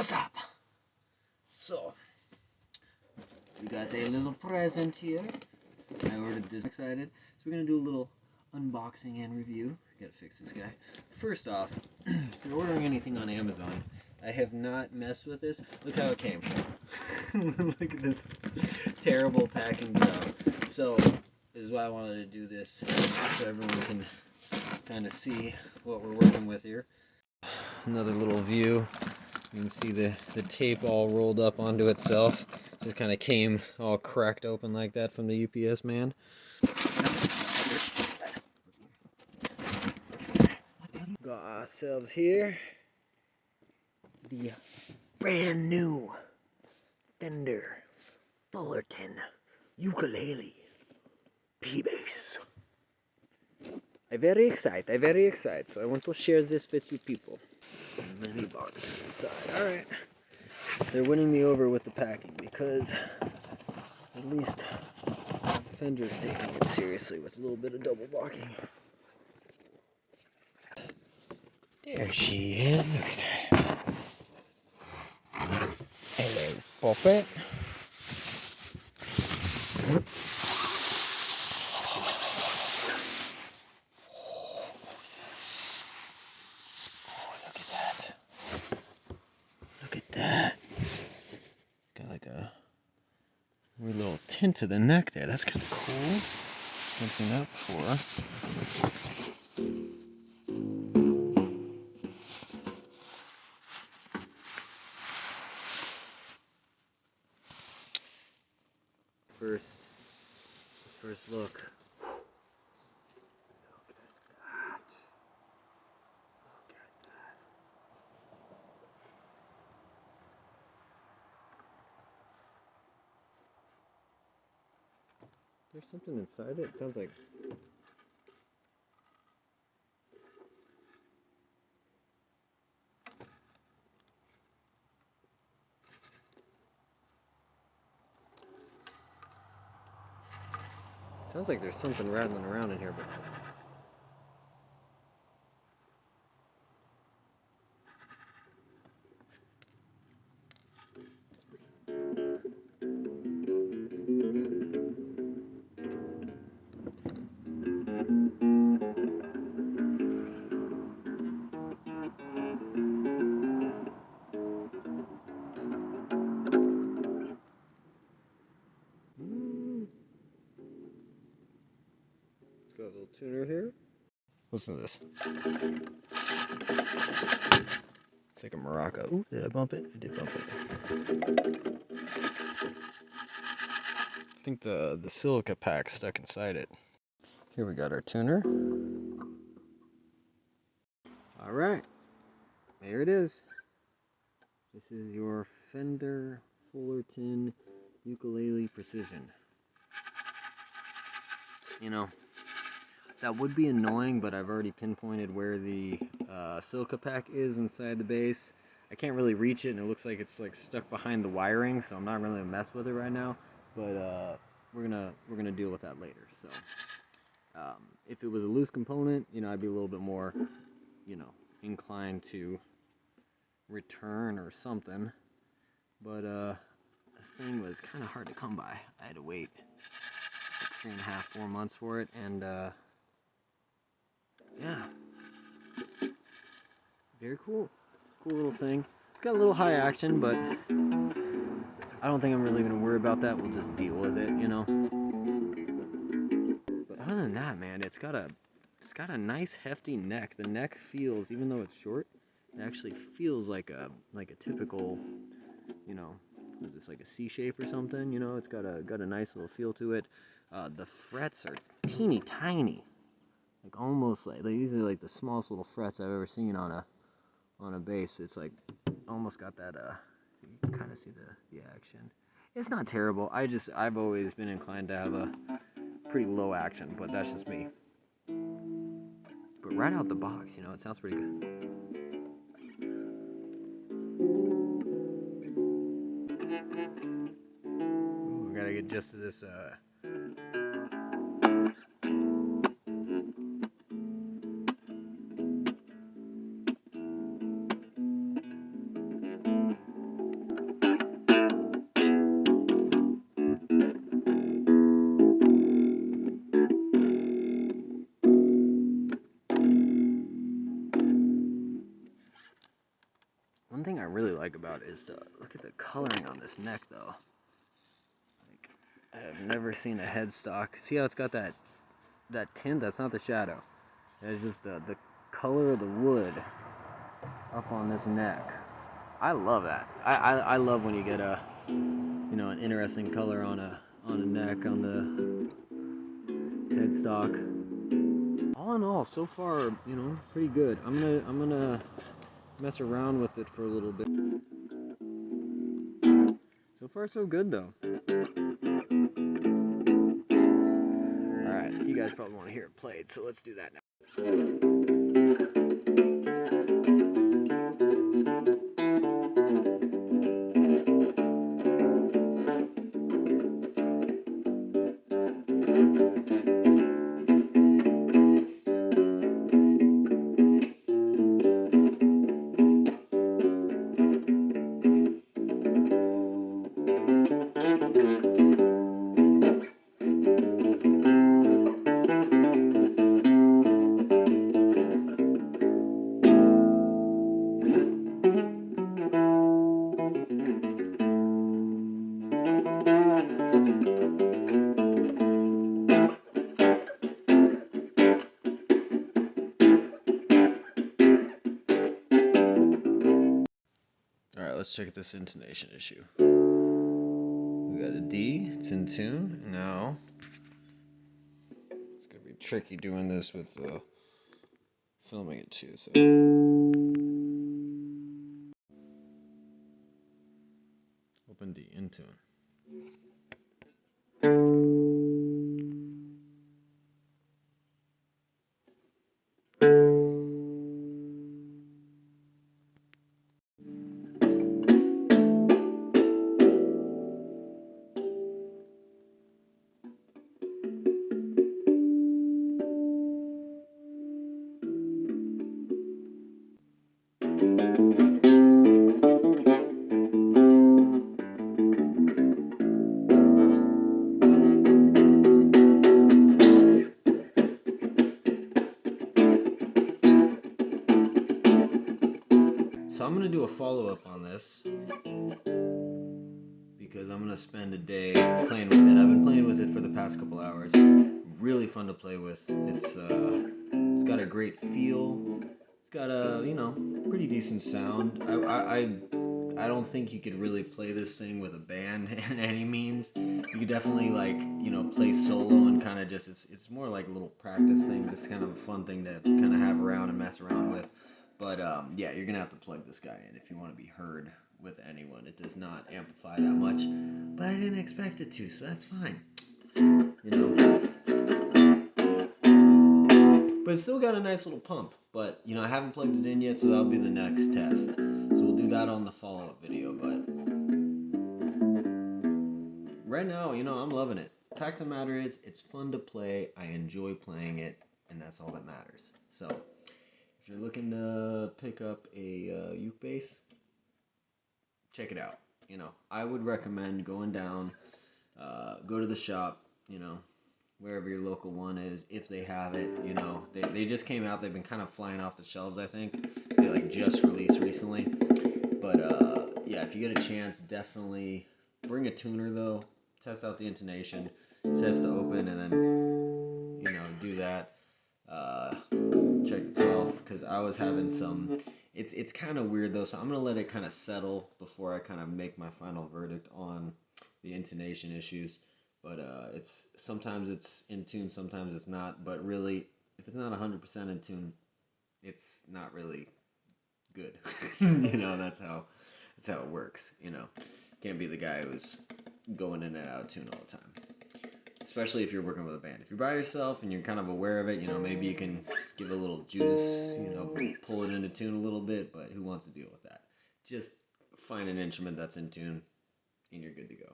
what's up? So, we got a little present here. I ordered this. I'm excited. So we're going to do a little unboxing and review. Gotta fix this guy. First off, if you're ordering anything on Amazon, I have not messed with this. Look how it came. Look at this terrible packing job. So, this is why I wanted to do this, so everyone can kind of see what we're working with here. Another little view. You can see the tape all rolled up onto itself. Just kind of came all cracked open like that from the UPS man. Got ourselves here the brand new Fender Fullerton ukulele P-bass. I'm very excited. So I want to share this with you people. Many boxes inside. Alright. They're winning me over with the packing because at least Fender's taking it seriously with a little bit of double blocking. There she is. Look at that. Hello, Puppet. Look at that. It's got like a weird little tint to the neck there. That's kind of cool. Haven't seen that before. First look. Look at that. Look at that. There's something inside it. It sounds like there's something rattling around in here, but got a little tuner here. Listen to this. It's like a maraca. Ooh, did I bump it? I did bump it. I think the silica pack stuck inside it. Here we got our tuner. Alright. There it is. This is your Fender Fullerton Ukulele Precision. You know, that would be annoying, but I've already pinpointed where the silica pack is inside the bass. I can't really reach it, and it looks like it's like stuck behind the wiring, so I'm not really gonna mess with it right now. But we're gonna deal with that later. So if it was a loose component, you know, I'd be a little bit more, you know, inclined to return or something. But this thing was kind of hard to come by. I had to wait like 3.5, 4 months for it, and yeah, very cool little thing. It's got a little high action, but I don't think I'm really gonna worry about that. We'll just deal with it, you know. But other than that, man, it's got a nice hefty neck. The neck feels, even though it's short, it actually feels like a typical, you know, is this like a C shape or something? You know, it's got a nice little feel to it. The frets are teeny tiny, like almost like these are like the smallest little frets I've ever seen on a bass. It's like almost got that so you can kind of see the action. It's not terrible. I've always been inclined to have a pretty low action, but that's just me. But right out the box, you know, it sounds pretty good. Ooh, I gotta get just to this One thing I really like about it is look at the coloring on this neck, though. Like, I have never seen a headstock. See how it's got that tint? That's not the shadow. It's just the color of the wood up on this neck. I love that. I love when you get a, you know, an interesting color on a neck, on the headstock. All in all, so far, you know, pretty good. I'm gonna mess around with it for a little bit. So far, so good, though. Alright, you guys probably want to hear it played, so let's do that now. Alright, let's check this intonation issue. We got a D, it's in tune. Now, it's gonna be tricky doing this with filming it too. So, open D, in tune. So I'm going to do a follow-up on this because I'm going to spend a day playing with it. I've been playing with it for the past couple hours. Really fun to play with. It's got a great feel. It's got a, you know, pretty decent sound. I don't think you could really play this thing with a band in any means. You could definitely, like, you know, play solo and kind of just, it's more like a little practice thing. It's kind of a fun thing to kind of have around and mess around with. But yeah, you're gonna have to plug this guy in if you want to be heard with anyone. It does not amplify that much, but I didn't expect it to, so that's fine. You know. But it's still got a nice little pump. But, you know, I haven't plugged it in yet, so that'll be the next test. So we'll do that on the follow-up video, but right now, you know, I'm loving it. The fact of the matter is, it's fun to play, I enjoy playing it, and that's all that matters. So, if you're looking to pick up a uke bass, check it out. You know, I would recommend going down, go to the shop, you know, wherever your local one is, if they have it. You know, they just came out. They've been kind of flying off the shelves, I think. They like just released recently. But yeah, if you get a chance, definitely bring a tuner though. Test out the intonation, test the open, and then, you know, do that. Check the 12, because I was having some, it's kind of weird though, so I'm going to let it kind of settle before I kind of make my final verdict on the intonation issues. But sometimes it's in tune, sometimes it's not. But really, if it's not 100% in tune, it's not really good. You know, that's how it works. You know, can't be the guy who's going in and out of tune all the time. Especially if you're working with a band. If you're by yourself and you're kind of aware of it, you know, maybe you can give it a little juice, you know, pull it into tune a little bit. But who wants to deal with that? Just find an instrument that's in tune, and you're good to go.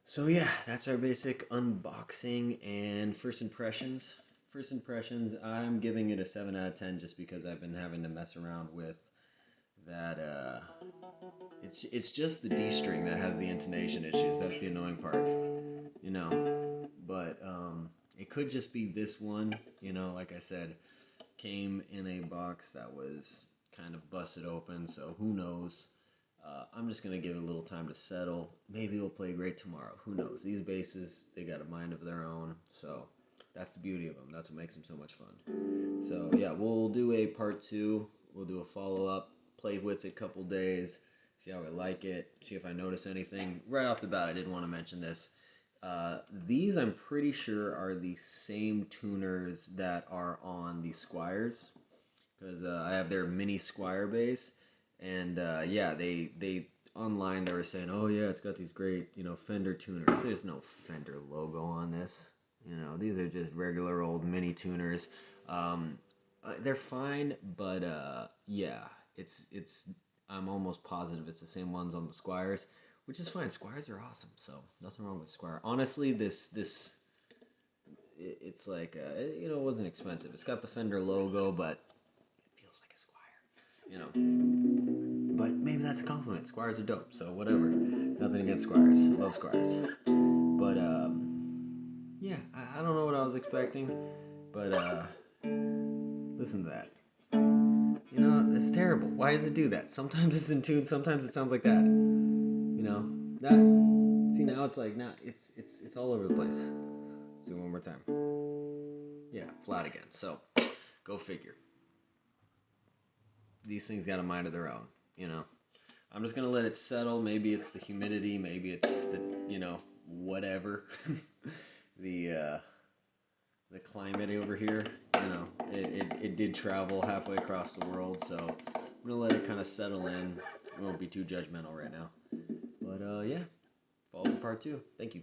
So yeah, that's our basic unboxing and first impressions. First impressions, I'm giving it a 7 out of 10 just because I've been having to mess around with that. It's just the D string that has the intonation issues. That's the annoying part, you know. But it could just be this one, you know. Like I said, came in a box that was kind of busted open, so who knows. I'm just going to give it a little time to settle. Maybe it'll play great tomorrow. Who knows? These basses, they got a mind of their own, so that's the beauty of them. That's what makes them so much fun. So yeah, we'll do a part 2. We'll do a follow-up, play with it a couple days, see how I like it, see if I notice anything. Right off the bat, I did want to mention this. These, I'm pretty sure, are the same tuners that are on the Squiers, because I have their mini Squire bass, and yeah, they online they were saying, oh yeah, it's got these great, Fender tuners. There's no Fender logo on this. These are just regular old mini tuners. They're fine, but yeah, it's I'm almost positive it's the same ones on the Squires, which is fine. Squires are awesome, so nothing wrong with Squire. Honestly, it's like it wasn't expensive. It's got the Fender logo, but it feels like a Squire, But maybe that's a compliment. Squires are dope, so whatever. Nothing against Squires. Love Squires. But yeah, I don't know what I was expecting, but listen to that. It's terrible. Why does it do that? Sometimes it's in tune, sometimes it sounds like that. That. See, now it's like, it's all over the place. Let's do it one more time. Yeah, flat again. So, go figure. These things got a mind of their own, I'm just going to let it settle. Maybe it's the humidity, maybe it's the, whatever. the climate over here, it did travel halfway across the world, so I'm going to let it kind of settle in. I won't be too judgmental right now. But yeah, follow for part 2. Thank you.